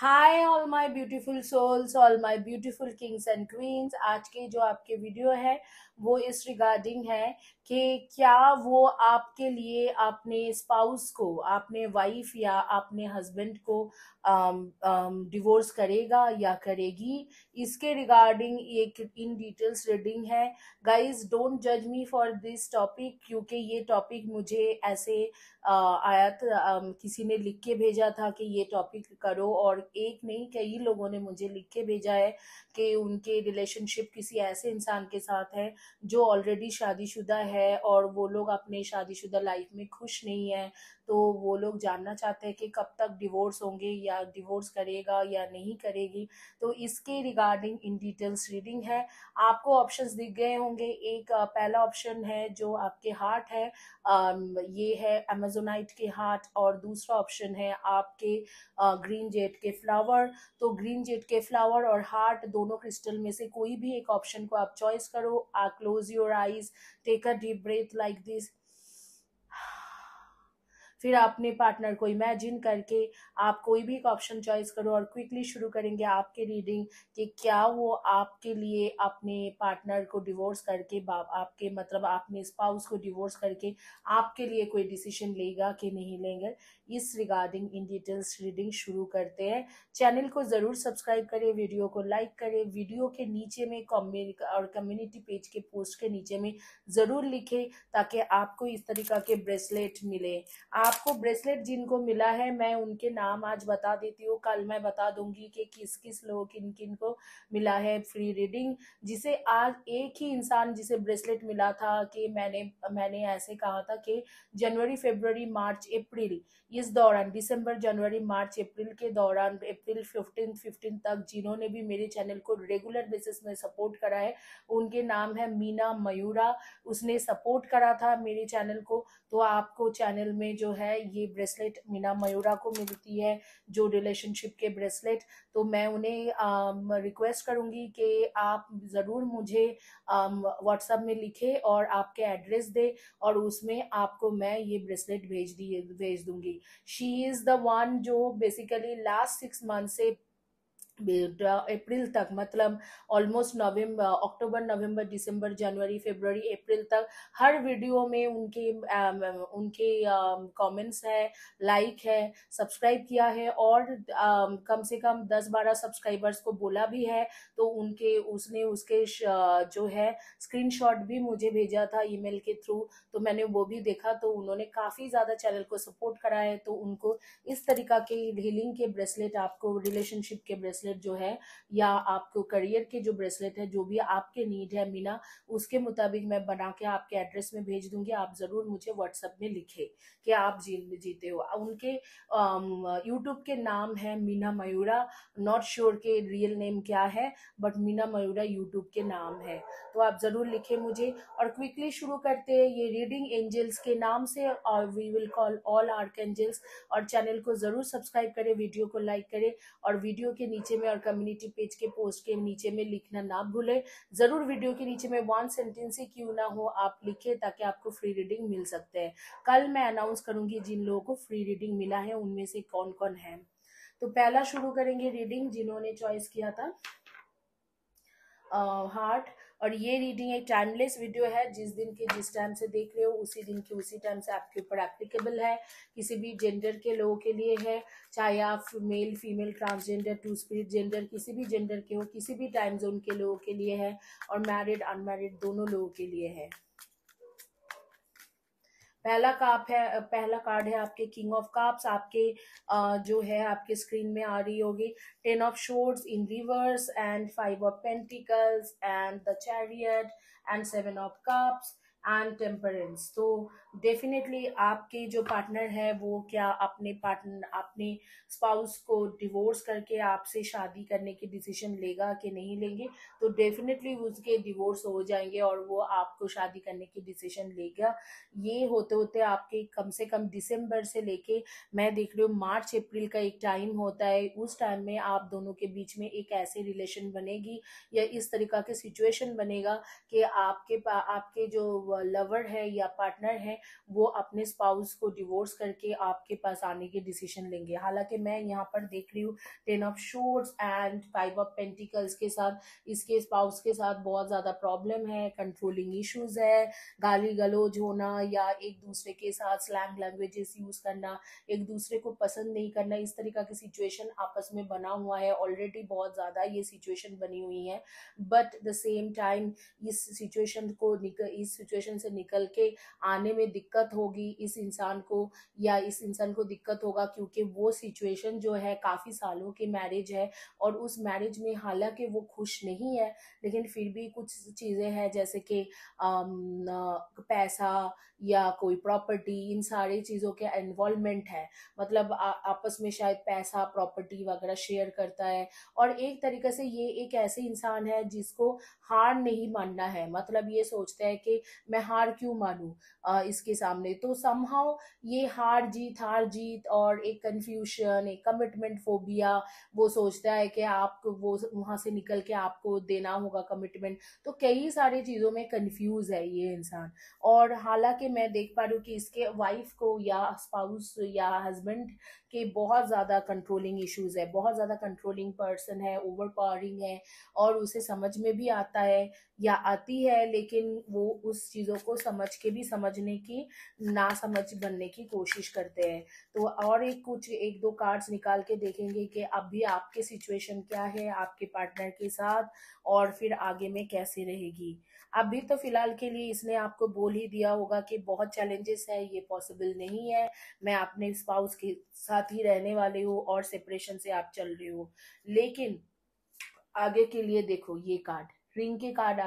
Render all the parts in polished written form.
Hi all my beautiful souls, all my beautiful kings and queens. आज के जो आपके वीडियो है वो इस रिगार्डिंग है कि क्या वो आपके लिए अपने स्पाउस को, अपने वाइफ या अपने हस्बैंड को डिवोर्स करेगा या करेगी। इसके रिगार्डिंग एक इन डिटेल्स रीडिंग है। गाइज डोंट जज मी फॉर दिस टॉपिक, क्योंकि ये टॉपिक मुझे ऐसे आया था, किसी ने लिख के भेजा था कि ये टॉपिक करो, और एक नहीं कई लोगों ने मुझे लिख के भेजा है कि उनके रिलेशनशिप किसी ऐसे इंसान के साथ है जो ऑलरेडी शादीशुदा है और वो लोग अपने शादीशुदा लाइफ में खुश नहीं है। तो वो लोग जानना चाहते हैं कि कब तक डिवोर्स होंगे या डिवोर्स करेगा या नहीं करेगी। तो इसके रिगार्डिंग इन डिटेल्स रीडिंग है। आपको ऑप्शंस दिख गए होंगे। एक पहला ऑप्शन है जो आपके हार्ट है, ये है अमेजोनाइट के हार्ट, और दूसरा ऑप्शन है आपके ग्रीन जेट के फ्लावर। तो ग्रीन जेट के फ्लावर और हार्ट दोनों क्रिस्टल में से कोई भी एक ऑप्शन को आप चॉइस करो। Close your eyes, take a deep breath like this. फिर अपने पार्टनर को इमेजिन करके आप कोई भी एक ऑप्शन चॉइस करो और क्विकली शुरू करेंगे आपके रीडिंग कि क्या वो आपके लिए अपने पार्टनर को डिवोर्स करके, आपके मतलब अपने स्पाउस को डिवोर्स करके आपके लिए कोई डिसीजन लेगा कि नहीं लेंगे। इस रिगार्डिंग इन डिटेल्स रीडिंग शुरू करते हैं। चैनल को जरूर सब्सक्राइब करें, वीडियो को लाइक करें, वीडियो के नीचे में कमेंट और कम्युनिटी पेज के पोस्ट के नीचे में जरूर लिखें ताकि आपको इस तरीका के ब्रेसलेट मिले। आपको ब्रेसलेट जिनको मिला है मैं उनके नाम आज बता देती हूँ, कल मैं बता दूंगी कि किस किस लोग किन किन को मिला है फ्री रीडिंग। जिसे आज एक ही इंसान जिसे ब्रेसलेट मिला था कि मैंने ऐसे कहा था कि जनवरी फरवरी मार्च अप्रैल, इस दौरान दिसंबर जनवरी मार्च अप्रैल के दौरान, अप्रैल 15 तक जिन्होंने भी मेरे चैनल को रेगुलर बेसिस में सपोर्ट करा है, उनके नाम है मीना मयूरा। उसने सपोर्ट करा था मेरे चैनल को, तो आपको चैनल में जो है ये ब्रेसलेट मीना मयूरा को मिलती है, जो रिलेशनशिप के ब्रेसलेट। तो मैं उन्हें रिक्वेस्ट करूंगी कि आप ज़रूर मुझे व्हाट्सएप में लिखें और आपके एड्रेस दे, और उसमें आपको मैं ये ब्रेसलेट भेज दूंगी। शी इज़ द वन जो बेसिकली लास्ट 6 मंथ से अप्रैल तक, मतलब ऑलमोस्ट नवंबर, अक्टूबर नवंबर दिसंबर जनवरी फरवरी अप्रैल तक हर वीडियो में उनके कमेंट्स है, लाइक है, सब्सक्राइब किया है, और कम से कम 10-12 सब्सक्राइबर्स को बोला भी है। तो उसने उसके जो है स्क्रीनशॉट भी मुझे भेजा था ईमेल के थ्रू, तो मैंने वो भी देखा। तो उन्होंने काफ़ी ज़्यादा चैनल को सपोर्ट करा है, तो उनको इस तरीका के हीलिंग के ब्रेसलेट, आपको रिलेशनशिप के ब्रेसलेट जो है या आपको करियर के जो ब्रेसलेट है, जो भी आपके नीड है मीना, उसके मुताबिक मैं बना के आपके एड्रेस में भेज दूंगी। आप जरूर मुझे व्हाट्सएप में लिखे कि आप जीते हो। उनके यूट्यूब के नाम है मीना मयूरा, नॉट श्योर के रियल नेम क्या है, बट मीना मयूरा यूट्यूब के नाम है। तो आप जरूर लिखे मुझे, और क्विकली शुरू करते हैं ये रीडिंग एंजल्स के नाम से, और we will call all archangels. और चैनल को जरूर सब्सक्राइब करें, वीडियो को लाइक करें, और वीडियो के नीचे में और कम्युनिटी पेज के पोस्ट के नीचे में लिखना ना भूलें। जरूर वीडियो के नीचे में वन सेंटेंस ही क्यों ना हो आप लिखें, ताकि आपको फ्री रीडिंग मिल सकते हैं। कल मैं अनाउंस करूंगी जिन लोगों को फ्री रीडिंग मिला है उनमें से कौन कौन है। तो पहला शुरू करेंगे रीडिंग जिन्होंने चॉइस किया था हार्ट। और ये रीडिंग एक टाइमलेस वीडियो है, जिस दिन के जिस टाइम से देख रहे हो उसी दिन के उसी टाइम से आपके ऊपर एप्लीकेबल है। किसी भी जेंडर के लोगों के लिए है, चाहे आप male female transgender two spirit gender, किसी भी जेंडर के हो, किसी भी टाइम जोन के लोगों के लिए है, और मैरिड अनमैरिड दोनों लोगों के लिए है। पहला कार्ड है आपके किंग ऑफ कप्स। आपके जो है आपके स्क्रीन में आ रही होगी 10 of swords in reverse, and 5 of pentacles, and the chariot, and 7 of cups, and temperance. तो डेफिनेटली आपके जो पार्टनर है वो क्या अपने स्पाउस को डिवोर्स करके आपसे शादी करने की डिसीजन लेगा कि नहीं लेंगे। तो डेफिनेटली उसके डिवोर्स हो जाएंगे और वो आपको शादी करने की डिसीजन लेगा। ये होते होते आपके कम से कम दिसंबर से लेके मैं देख रही हूँ मार्च अप्रैल का एक टाइम होता है। उस टाइम में आप दोनों के बीच में एक ऐसी रिलेशन बनेगी या इस तरीका के सिचुएशन बनेगा कि आपके जो लवर है या पार्टनर है वो अपने स्पाउस को डिवोर्स करके आपके पास आने के डिसीजन लेंगे। हालांकि मैं यहाँ पर देख रही हूँ 10 of shorts and 5 of pentacles के साथ इसके स्पाउस के साथ बहुत ज्यादा प्रॉब्लम है, कंट्रोलिंग इश्यूज है, गाली गलौज होना या एक दूसरे के साथ स्लैंग लैंग्वेजेस यूज करना, एक दूसरे को पसंद नहीं करना, इस तरीका की सिचुएशन आपस में बना हुआ है। ऑलरेडी बहुत ज्यादा ये सिचुएशन बनी हुई है, बट द सेम टाइम इस सिचुएशन से निकल के आने में दिक्कत होगी इस इंसान को, या इस इंसान को दिक्कत होगा क्योंकि वो सिचुएशन जो है काफी सालों की मैरिज है और उस मैरिज में हालांकि वो खुश नहीं है, लेकिन फिर भी कुछ चीजें हैं जैसे कि पैसा या कोई प्रॉपर्टी, इन सारी चीजों के इन्वॉल्वमेंट है। मतलब आपस में शायद पैसा प्रॉपर्टी वगैरह शेयर करता है। और एक तरीके से ये एक ऐसे इंसान है जिसको हार नहीं मानना है, मतलब ये सोचता है कि मैं हार क्यों मानूं इसके सामने। तो समहाउ ये हार जीत और एक कंफ्यूशन, एक कमिटमेंट फोबिया, वो सोचता है कि आपको वो वहां से निकल के आपको देना होगा कमिटमेंट। तो कई सारी चीजों में कंफ्यूज है ये इंसान। और हालांकि मैं देख पा रही हूँ कि इसके वाइफ को या स्पाउस या हस्बैंड के बहुत ज्यादा कंट्रोलिंग इश्यूज है, बहुत ज्यादा कंट्रोलिंग पर्सन है, ओवर पावरिंग है, और उसे समझ में भी आता है या आती है, लेकिन वो उस चीजों को समझ के भी समझने की ना समझ बनने की कोशिश करते हैं। तो और एक दो कार्ड्स निकाल के देखेंगे कि अभी आपके सिचुएशन क्या है आपके पार्टनर के साथ और फिर आगे में कैसे रहेगी। अभी तो फिलहाल के लिए इसने आपको बोल ही दिया होगा कि बहुत चैलेंजेस है, ये पॉसिबल नहीं है, मैं अपने स्पाउस के साथ ही रहने वाले हूँ और सेपरेशन से आप चल रहे हो। लेकिन आगे के लिए देखो, ये कार्ड रिंग के कार्ड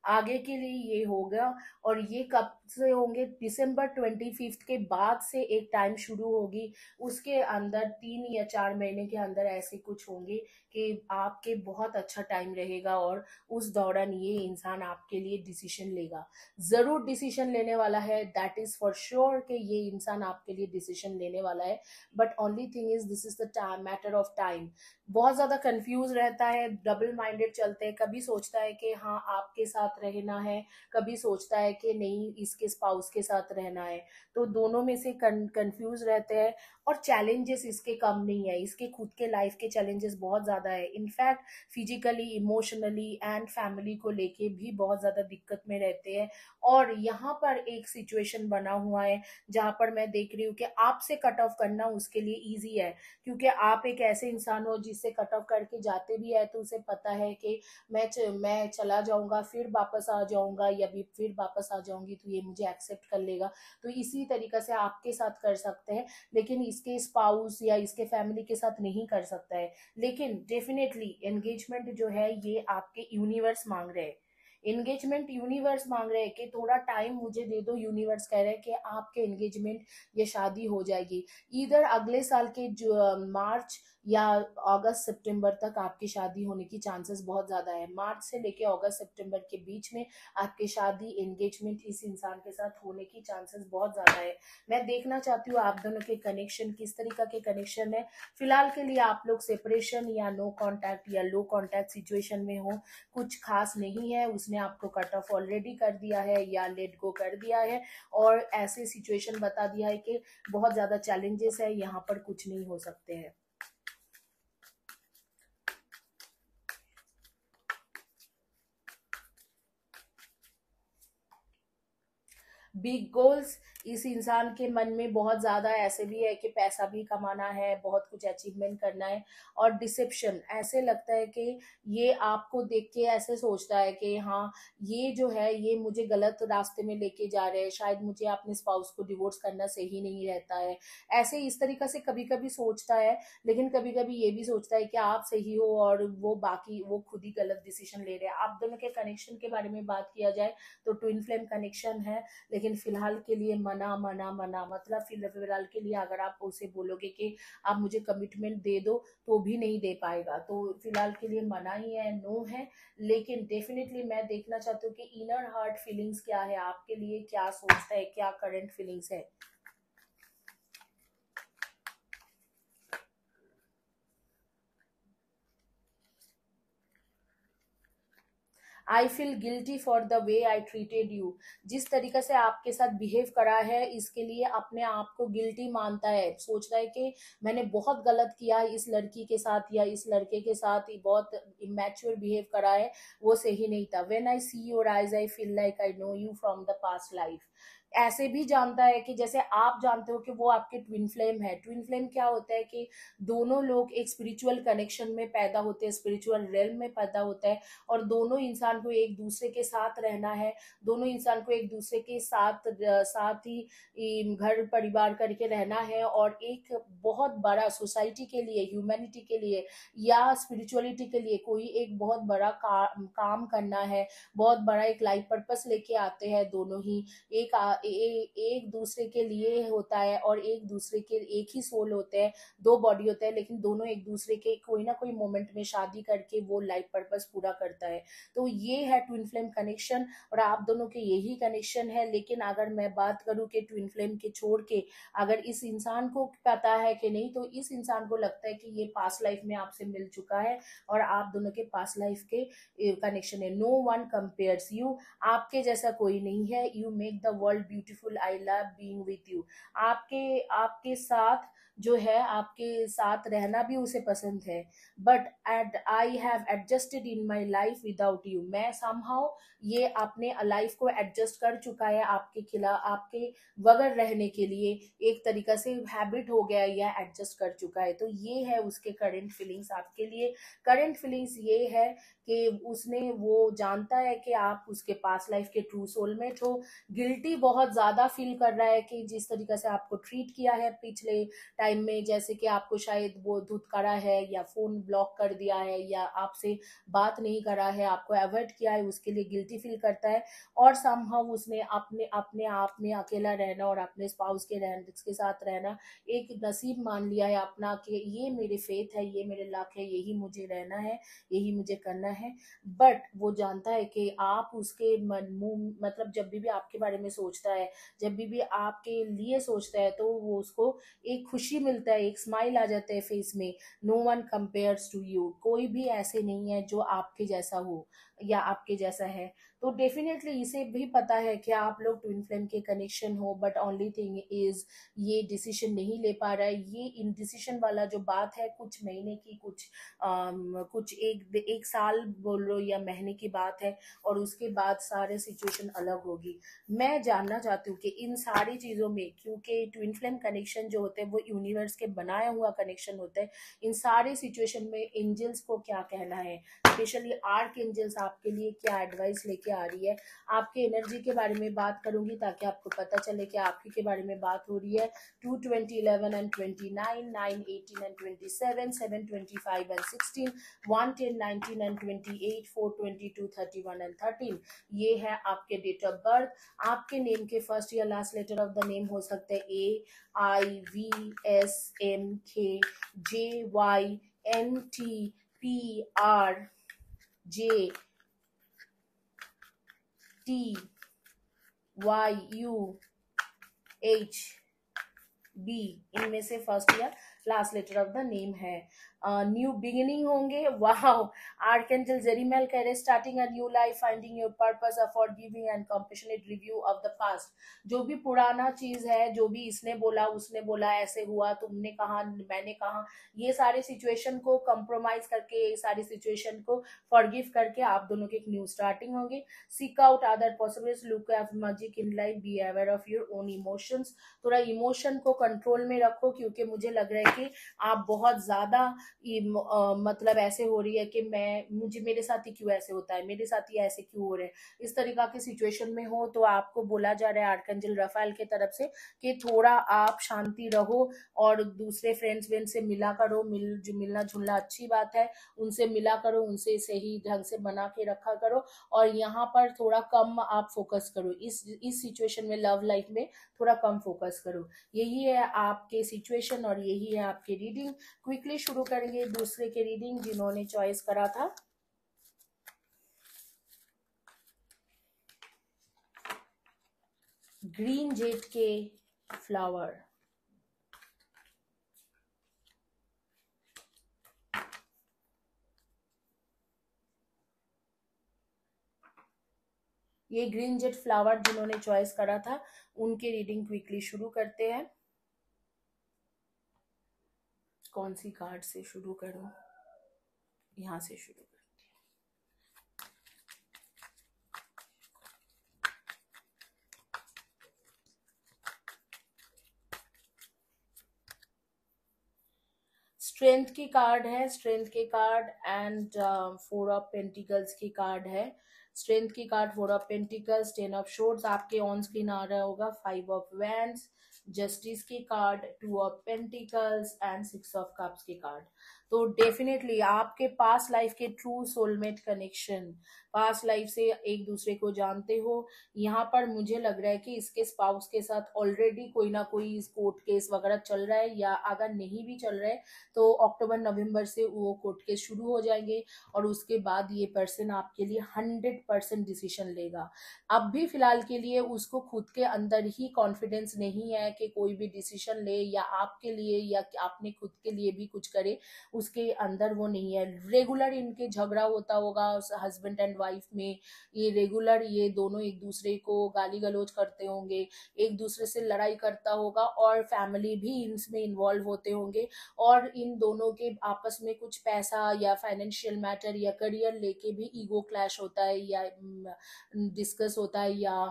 आगे के लिए ये होगा। और ये कब से होंगे? December 25 के बाद से एक टाइम शुरू होगी, उसके अंदर 3 या 4 महीने के अंदर ऐसे कुछ होंगे कि आपके बहुत अच्छा टाइम रहेगा और उस दौरान ये इंसान आपके लिए डिसीजन लेगा, जरूर डिसीजन लेने वाला है। दैट इज फॉर श्योर कि ये इंसान आपके लिए डिसीजन लेने वाला है। But only thing is this is the time, matter of time. बहुत ज्यादा कंफ्यूज रहता है, डबल माइंडेड चलते हैं, कभी सोचता है कि हाँ आपके साथ रहना है, कभी सोचता है कि नहीं इसके स्पाउस के साथ रहना है। तो दोनों में से कंफ्यूज रहते हैं। और चैलेंजेस इसके कम नहीं है, इसके खुद के लाइफ के चैलेंजेस बहुत ज्यादा है। In fact physically, emotionally and family को लेके भी बहुत ज्यादा दिक्कत में रहते हैं। और यहाँ पर एक सिचुएशन बना हुआ है जहाँ पर मैं देख रही हूँ कि आपसे कट ऑफ करना उसके लिए इजी है, क्योंकि आप एक ऐसे इंसान हो जिससे कट ऑफ करके जाते भी है तो उसे पता है कि मैं चला जाऊंगा फिर वापस आ जाऊंगा या भी फिर वापस आ जाऊंगी तो ये मुझे एक्सेप्ट कर लेगा। तो इसी तरीका से आपके साथ कर सकते हैं, लेकिन इसके स्पाउस या इसके फैमिली के साथ नहीं कर सकता है। लेकिन डेफिनेटली एंगेजमेंट जो है ये आपके यूनिवर्स मांग रहे हैं। एंगेजमेंट यूनिवर्स मांग रहे हैं कि थोड़ा टाइम मुझे दे दो। यूनिवर्स कह रहे हैं कि आपके एंगेजमेंट, ये शादी हो जाएगी इधर अगले साल के जो मार्च या अगस्त सितंबर तक आपकी शादी होने की चांसेस बहुत ज्यादा है। मार्च से लेके अगस्त सितंबर के बीच में आपकी शादी, एंगेजमेंट इस इंसान के साथ होने की चांसेस बहुत ज्यादा है। मैं देखना चाहती हूँ आप दोनों के कनेक्शन किस तरीका के कनेक्शन है। फिलहाल के लिए आप लोग सेपरेशन या नो कांटेक्ट या लो कांटेक्ट सिचुएशन में हो, कुछ खास नहीं है। उसने आपको कट ऑफ ऑलरेडी कर दिया है या लेट गो कर दिया है और ऐसे सिचुएशन बता दिया है कि बहुत ज्यादा चैलेंजेस है, यहाँ पर कुछ नहीं हो सकते हैं। बिग गोल्स इस इंसान के मन में बहुत ज्यादा ऐसे भी है कि पैसा भी कमाना है, बहुत कुछ अचीवमेंट करना है। और डिसेप्शन, ऐसे लगता है कि ये आपको देख के ऐसे सोचता है कि हाँ ये जो है ये मुझे गलत रास्ते में लेके जा रहे हैं, शायद मुझे अपने स्पाउस को डिवोर्स करना सही नहीं रहता है। ऐसे इस तरीका से कभी कभी सोचता है, लेकिन कभी कभी ये भी सोचता है कि आप सही हो और वो खुद ही गलत डिसीजन ले रहे हैं। आप दोनों के कनेक्शन के बारे में बात किया जाए तो ट्विन फ्लेम कनेक्शन है, लेकिन फिलहाल के लिए मना मना मना, मतलब फिलहाल के लिए अगर आप उसे बोलोगे कि आप मुझे कमिटमेंट दे दो तो भी नहीं दे पाएगा। तो फिलहाल के लिए मना ही है, नो है। लेकिन डेफिनेटली मैं देखना चाहती हूँ कि इनर हार्ट फीलिंग्स क्या है आपके लिए, क्या सोचता है, क्या करंट फीलिंग्स है। I feel guilty for the way I treated you. जिस तरीके से आपके साथ बिहेव करा है इसके लिए अपने आप को गिल्टी मानता है, सोच रहा है कि मैंने बहुत गलत किया है इस लड़की के साथ या इस लड़के के साथ, ही बहुत इमेच्योर बिहेव करा है, वो सही नहीं था। When I see your eyes I feel like I know you from the past life. ऐसे भी जानता है कि जैसे आप जानते हो कि वो आपके ट्विन फ्लेम है। ट्विन फ्लेम क्या होता है कि दोनों लोग एक स्पिरिचुअल कनेक्शन में पैदा होते हैं, स्पिरिचुअल रेल में पैदा होता है, और दोनों इंसान को एक दूसरे के साथ रहना है, दोनों इंसान को एक दूसरे के साथ साथ ही घर परिवार करके रहना है, और एक बहुत बड़ा सोसाइटी के लिए, ह्यूमैनिटी के लिए या स्पिरिचुअलिटी के लिए कोई एक बहुत बड़ा काम करना है, बहुत बड़ा एक लाइफ पर्पस लेके आते हैं दोनों ही। एक दूसरे के लिए होता है, और एक दूसरे के एक ही सोल होते हैं, दो बॉडी होते हैं, लेकिन दोनों एक दूसरे के कोई ना कोई मोमेंट में शादी करके वो लाइफ पर्पस पूरा करता है। तो ये है ट्विन फ्लेम कनेक्शन, और आप दोनों के यही कनेक्शन है। लेकिन अगर मैं बात करूं कि ट्विन फ्लेम के छोड़ के अगर इस इंसान को पता है कि नहीं, तो इस इंसान को लगता है कि ये पास्ट लाइफ में आपसे मिल चुका है और आप दोनों के पास्ट लाइफ के कनेक्शन है। नो वन कंपेयर्स यू, आपके जैसा कोई नहीं है। You make the world beautiful, I love being with you. आपके आपके साथ जो है, आपके साथ रहना भी उसे पसंद है। But at I have adjusted in my life without you, मैं समहाउ ये अपने लाइफ को एडजस्ट कर चुका है आपके खिलाफ, आपके बगैर रहने के लिए एक तरीका से हैबिट हो गया या एडजस्ट कर चुका है। तो ये है उसके करंट फीलिंग्स आपके लिए। करंट फीलिंग्स ये है कि उसने वो जानता है कि आप उसके पास लाइफ के ट्रू सोलमेट हो। गिल्टी बहुत ज्यादा फील कर रहा है कि जिस तरीके से आपको ट्रीट किया है पिछले टाइम में, जैसे कि आपको शायद वो धुतकारा है या फोन ब्लॉक कर दिया है या आपसे बात नहीं करा है, आपको अवॉइड किया है, उसके लिए गिल्टी फील करता है। और समहाउ उसने अपने अपने आप में अकेला रहना और अपने स्पाउस के साथ रहना एक नसीब मान लिया है अपना, कि ये मेरे फेथ है, ये मेरे लक है, यही मुझे रहना है, यही मुझे करना है। बट वो जानता है कि आप उसके मन मुंह मतलब जब भी आपके बारे में सोचता है, जब भी आपके लिए सोचता है, तो वो उसको एक खुशी मिलता है, एक स्माइल आ जाता है फेस में। No one compares to you, कोई भी ऐसे नहीं है जो आपके जैसा हो या आपके जैसा है। तो डेफिनेटली इसे भी पता है कि आप लोग ट्विन फ्लेम के कनेक्शन हो, बट ओनली थिंग इज ये डिसीजन नहीं ले पा रहा है। ये इनडिसीजन वाला जो बात है, कुछ महीने की, कुछ एक साल बोल लो या महीने की बात है, और उसके बाद सारे सिचुएशन अलग होगी। मैं जानना चाहती हूँ कि इन सारी चीजों में, क्योंकि ट्विन फ्लेम कनेक्शन जो होते हैं वो यूनिवर्स के बनाया हुआ कनेक्शन होता है, इन सारे सिचुएशन में एंजल्स को क्या कहना है, स्पेशली आर्क एंजल्स आपके लिए क्या एडवाइस लेके आ रही है। आपके एनर्जी के बारे में बात करूंगी ताकि आपको पता चले कि आपके के बारे में बात हो रही है। 2, 20, 11 and 29, 9, 18 and 27, 7, 25 and 16, 1, 10, 19 and 28, 4, 22, 31 and 13। ये है आपके डेट ऑफ बर्थ। आपके नेम के फर्स्ट या last letter of the name हो सकते हैं AIVSMKJYNTPRJTYUH B, इनमें से फर्स्ट या last letter of the name है। न्यू बिगिनिंग होंगे। वाओ, आर्कएंजल जेरिमेल कह रहे starting a new life, finding your purpose, a forgiving and compassionate review of the past. जो भी पुराना चीज है, जो भी इसने बोला, उसने बोला, ऐसे हुआ, तुमने कहा, मैंने कहा, ये सारे सिचुएशन को कंप्रोमाइज करके, ये सारी सिचुएशन को फॉरगिव करके आप दोनों की एक न्यू स्टार्टिंग होगी। Seek out other possibilities, look at magic in life, be aware of your own emotions. थोड़ा इमोशन को कंट्रोल में रखो, क्योंकि मुझे लग रहा है कि आप बहुत ज्यादा मतलब ऐसे हो रही है कि मुझे मेरे साथ ही क्यों ऐसे होता है, मेरे साथ ही ऐसे क्यों हो रहे हैं, इस तरीका की सिचुएशन में हो। तो आपको बोला जा रहा है आर्कएंजल रफाएल की तरफ से कि थोड़ा आप शांति रहो और दूसरे फ्रेंड्स वेंड से मिला करो। मिलना जुलना अच्छी बात है, उनसे मिला करो, उनसे सही ढंग से बना के रखा करो, और यहाँ पर थोड़ा कम आप फोकस करो इस सिचुएशन में, लव लाइफ में थोड़ा कम फोकस करो। यही है आपके सिचुएशन और यही है आपकी रीडिंग। क्विकली शुरू करेंगे दूसरे के रीडिंग जिन्होंने चॉइस करा था। ग्रीन जेट के फ्लावर। ये ग्रीन जेट फ्लावर जिन्होंने चॉइस करा था उनकी रीडिंग क्विकली शुरू करते हैं। कौन सी कार्ड से शुरू करूं? यहाँ से शुरू कर। स्ट्रेंथ की कार्ड है, स्ट्रेंथ के card and four of pentacles की कार्ड है। स्ट्रेंथ की card, four of pentacles, ten of swords आपके ऑन स्क्रीन आ रहा होगा, फाइव ऑफ वैंड्स, जस्टिस की card, two of pentacles and six of cups की कार्ड। तो डेफिनेटली आपके पास्ट लाइफ के true soulmate connection, past life से एक दूसरे को जानते हो। यहाँ पर मुझे लग रहा है कि इसके स्पाउस के साथ ऑलरेडी कोई ना कोई कोर्ट केस वगैरह चल रहा है, या अगर नहीं भी चल रहा है तो अक्टूबर नवंबर से वो कोर्ट केस शुरू हो जाएंगे और उसके बाद ये पर्सन आपके लिए 100% डिसीजन लेगा। अब भी फिलहाल के लिए उसको खुद के अंदर ही कॉन्फिडेंस नहीं है कि कोई भी डिसीजन ले या आपके लिए या आपने खुद के लिए भी कुछ करे, उसके अंदर वो नहीं है। रेगुलर इनके झगड़ा होता होगा हस्बैंड एंड वाइफ में, ये रेगुलर ये दोनों एक दूसरे को गाली गलौज करते होंगे, एक दूसरे से लड़ाई करता होगा और फैमिली भी इसमें इन्वॉल्व होते होंगे, और इन दोनों के आपस में कुछ पैसा या फाइनेंशियल मैटर या करियर लेके भी ईगो क्लैश होता है या डिस्कस होता है या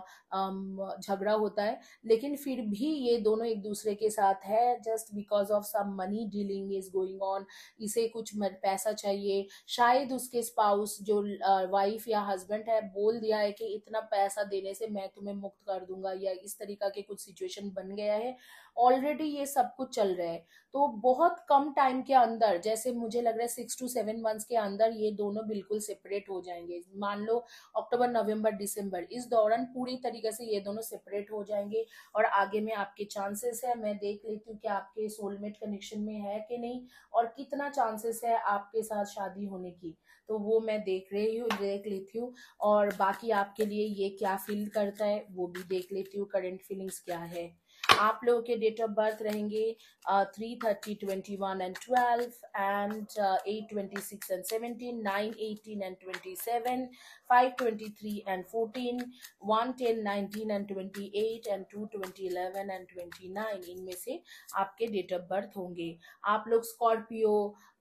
झगड़ा होता है। लेकिन फिर भी ये दोनों एक दूसरे के साथ है, just because of some money dealing is going on. इसे कुछ पैसा चाहिए, शायद उसके स्पाउस जो वाइफ या हस्बैंड है बोल दिया है कि इतना पैसा देने से मैं तुम्हें मुक्त कर दूंगा, या इस तरीका के कुछ सिचुएशन बन गया है। ऑलरेडी ये सब कुछ चल रहा है। तो बहुत कम टाइम के अंदर, जैसे मुझे लग रहा है 6 to 7 मंथ्स के अंदर ये दोनों बिल्कुल सेपरेट हो जाएंगे। मान लो अक्टूबर नवंबर दिसंबर, इस दौरान पूरी तरीके से ये दोनों सेपरेट हो जाएंगे। और आगे में आपके चांसेस है, मैं देख लेती हूँ कि आपके सोलमेट कनेक्शन में है कि नहीं, और कितना चांसेस है आपके साथ शादी होने की, तो वो मैं देख लेती हूँ। और बाकी आपके लिए ये क्या फील करता है वो भी देख लेती हूँ, करंट फीलिंग्स क्या है। आप लोगों के डेट ऑफ बर्थ रहेंगे 3, 30, 21 and 12 and 8, 26 and 17, 9, 18 and 27, 5, 23 and 14, 1, 10, 19 and 28 and 2, 20, 11 and 29 इनमें से आपके डेट ऑफ बर्थ होंगे। आप लोग Scorpio,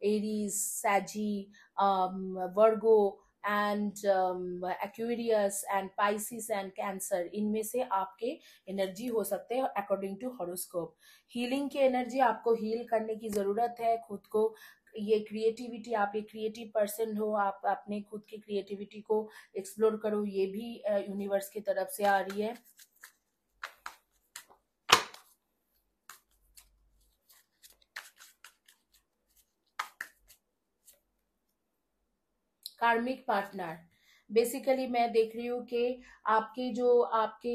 Aries, Sagi, Virgo and Aquarius and Pisces and Cancer, इनमें से आपके एनर्जी हो सकते हैं अकॉर्डिंग टू हॉरोस्कोप। हीलिंग की एनर्जी, आपको हील करने की जरूरत है खुद को। ये क्रिएटिविटी, आप एक क्रिएटिव पर्सन हो, आप अपने खुद की क्रिएटिविटी को एक्सप्लोर करो, ये भी यूनिवर्स की तरफ से आ रही है। कार्मिक पार्टनर, बेसिकली मैं देख रही हूँ कि आपके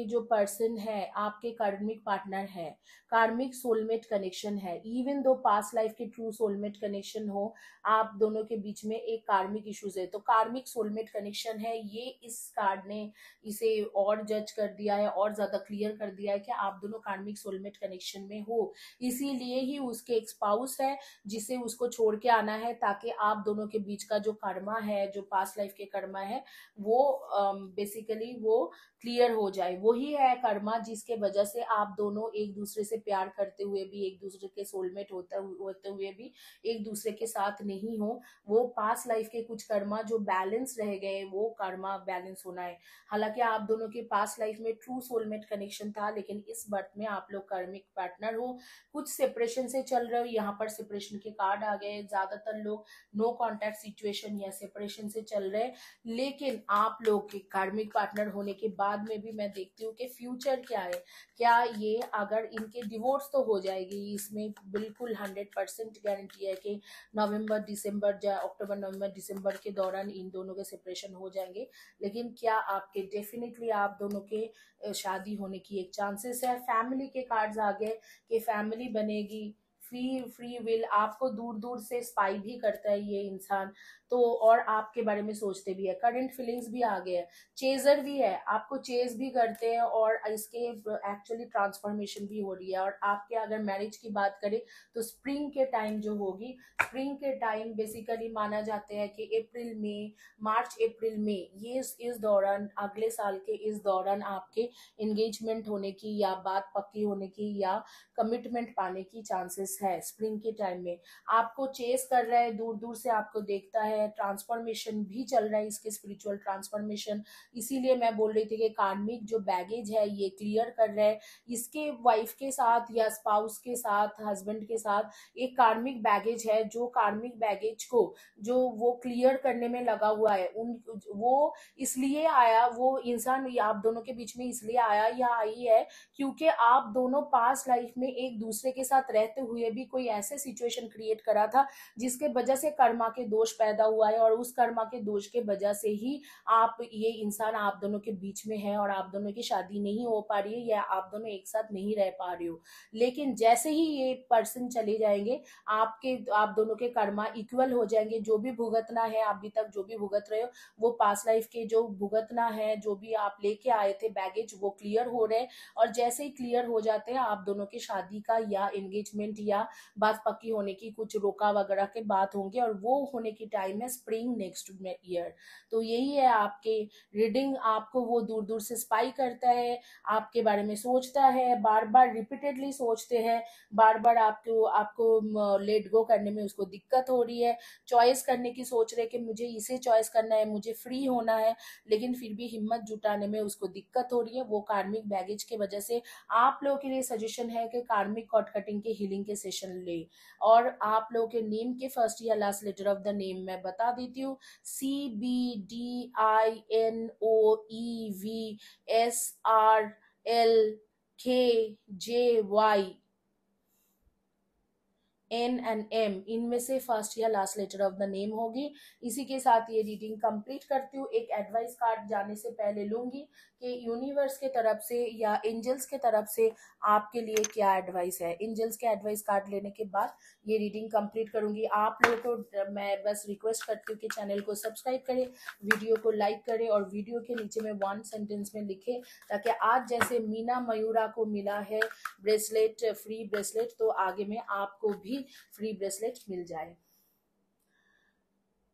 जो पर्सन है आपके कार्मिक पार्टनर है, कार्मिक सोलमेट कनेक्शन है। इवन दो पास्ट लाइफ के ट्रू सोलमेट कनेक्शन हो, आप दोनों के बीच में एक कार्मिक इश्यूज है, तो कार्मिक सोलमेट कनेक्शन है। ये इस कार्ड ने इसे और जज कर दिया है और ज्यादा क्लियर कर दिया है कि आप दोनों कार्मिक सोलमेट कनेक्शन में हो। इसीलिए ही उसके एक स्पाउस है जिसे उसको छोड़ के आना है, ताकि आप दोनों के बीच का जो कर्मा है, जो पास्ट लाइफ के कर्मा है, वो बेसिकली वो क्लियर हो जाए। वही है कर्मा जिसके वजह से आप दोनों एक दूसरे से प्यार करते हुए भी, एक दूसरे के सोलमेट होते हुए भी एक दूसरे के साथ नहीं हो। वो पास्ट लाइफ के कुछ कर्मा जो बैलेंस रह गए, वो कर्मा बैलेंस होना है। हालांकि आप दोनों के पास्ट लाइफ में ट्रू सोलमेट कनेक्शन था, लेकिन इस बर्थ में आप लोग कार्मिक पार्टनर हो। कुछ सेपरेशन से चल रहे हो, यहाँ पर सेपरेशन के कार्ड आ गए। ज्यादातर लोग नो कॉन्टैक्ट सिचुएशन या सेपरेशन से चल रहे हैं, लेकिन आप लोग के कार्मिक पार्टनर होने के बाद में भी मैं देखती हूँ कि फ्यूचर क्या है। क्या ये, अगर इनके डिवोर्स तो हो जाएगी, इसमें बिल्कुल 100% गारंटी है कि नवंबर दिसंबर या अक्टूबर नवंबर दिसंबर के दौरान इन दोनों के सेपरेशन हो जाएंगे। लेकिन क्या आपके डेफिनेटली आप दोनों के शादी होने की एक चांसेस है। फैमिली के कार्ड्स आ गए कि फैमिली बनेगी, फ्री विल, आपको दूर दूर से स्पाई भी करता है ये इंसान, तो और आपके बारे में सोचते भी है। करंट फीलिंग्स भी आ गए हैं, चेजर भी है, आपको चेज भी करते हैं, और इसके एक्चुअली ट्रांसफॉर्मेशन भी हो रही है। और आपके अगर मैरिज की बात करें तो स्प्रिंग के टाइम जो होगी, स्प्रिंग के टाइम बेसिकली माना जाता है कि अप्रैल में, मार्च अप्रैल में, ये इस दौरान, अगले साल के इस दौरान आपके एंगेजमेंट होने की या बात पक्की होने की या कमिटमेंट पाने की चांसेस है। स्प्रिंग के टाइम में आपको चेस कर रहा है, दूर दूर से आपको देखता है, ट्रांसफॉर्मेशन भी चल रहा है इसके, स्पिरिचुअल ट्रांसफॉर्मेशन। इसीलिए मैं बोल रही थी कि कार्मिक जो बैगेज है ये क्लियर कर रहा है। इसके वाइफ के साथ या स्पाउस के साथ, हस्बैंड के साथ एक कार्मिक बैगेज है, जो कार्मिक बैगेज को जो वो क्लियर करने में लगा हुआ है। उन वो इसलिए आया, वो इंसान आप दोनों के बीच में इसलिए आया या आई है क्योंकि आप दोनों पास्ट लाइफ में एक दूसरे के साथ रहते हुए भी कोई ऐसे सिचुएशन क्रिएट करा था जिसके वजह से कर्मा के दोष पैदा हुआ है, और उस कर्मा के दोष के वजह से ही आप, ये इंसान आप दोनों के बीच में है, और आप दोनों की शादी नहीं हो पा रही है या आप दोनों एक साथ नहीं रह पा रहे हो। लेकिन जैसे ही ये पर्सन चले जाएंगे, आप दोनों के कर्मा इक्वल हो जाएंगे। जो भी भुगतना है, अभी तक जो भी भुगत रहे हो, वो पास्ट लाइफ के जो भुगतना है, जो भी आप लेके आए थे बैगेज, वो क्लियर हो रहे हैं। और जैसे ही क्लियर हो जाते हैं, आप दोनों की शादी का या एंगेजमेंट या बात पक्की होने की कुछ रोका वगैरह के बात होंगे, और वो होने की टाइम है स्प्रिंग नेक्स्ट ईयर। तो यही है आपके रीडिंग। आपको वो दूर दूर से स्पाई करता है, आपके बारे में सोचता है, बार बार रिपीटेडली सोचते हैं, बार बार आपको आपको लेट गो करने में उसको दिक्कत हो रही है। चॉइस करने की सोच रहे कि मुझे इसे चॉइस करना है, मुझे फ्री होना है, लेकिन फिर भी हिम्मत जुटाने में उसको दिक्कत हो रही है, वो कार्मिक बैगेज के वजह से। आप लोगों के लिए सजेशन है कि कार्मिक कॉर्ड कटिंग के हीलिंग के सेशन ले। और आप लोगों के नेम के फर्स्ट या last letter of the name मैं बता देती हूँ, CBDINOEVSRLKJY NM, इनमें से फर्स्ट या last letter of the name होगी। इसी के साथ ये रीडिंग कंप्लीट करती हूँ। एक एडवाइस कार्ड जाने से पहले लूंगी कि यूनिवर्स के तरफ से या एंजल्स के तरफ से आपके लिए क्या एडवाइस है। एंजल्स के एडवाइस कार्ड लेने के बाद ये रीडिंग कंप्लीट करूंगी। आप लोगों को मैं बस रिक्वेस्ट करती हूँ कि चैनल को सब्सक्राइब करें, वीडियो को लाइक करें, और वीडियो के नीचे में 1 सेंटेंस में लिखे, ताकि आज जैसे मीना मयूरा को मिला है ब्रेसलेट, फ्री ब्रेसलेट, तो आगे में आपको भी फ्री ब्रेसलेट मिल जाए।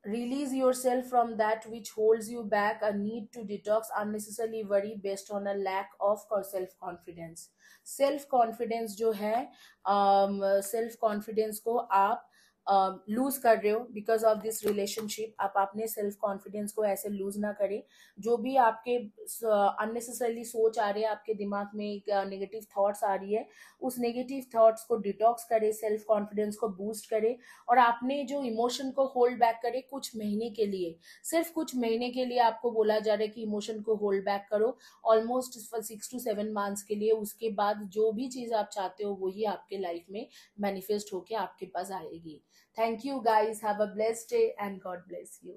Release yourself from that which holds you back, a need to detox unnecessarily worry based on a lack of self confidence. Self confidence जो है, सेल्फ कॉन्फिडेंस को आप लूज कर रहे हो बिकॉज ऑफ दिस रिलेशनशिप। आप अपने सेल्फ कॉन्फिडेंस को ऐसे लूज ना करें। जो भी आपके अननेसेसरली सोच आ रहे हैं, आपके दिमाग में एक नेगेटिव थॉट्स आ रही है, उस नेगेटिव थॉट्स को डिटॉक्स करे, सेल्फ कॉन्फिडेंस को बूस्ट करे, और आपने जो इमोशन को होल्ड बैक करे कुछ महीने के लिए, सिर्फ कुछ महीने के लिए आपको बोला जा रहा है कि इमोशन को होल्ड बैक करो, ऑलमोस्ट 6 to 7 मंथ्स के लिए। उसके बाद जो भी चीज आप चाहते हो वही आपके लाइफ में मैनिफेस्ट होके आपके पास आएगी। Thank you guys, have a blessed day and God bless you.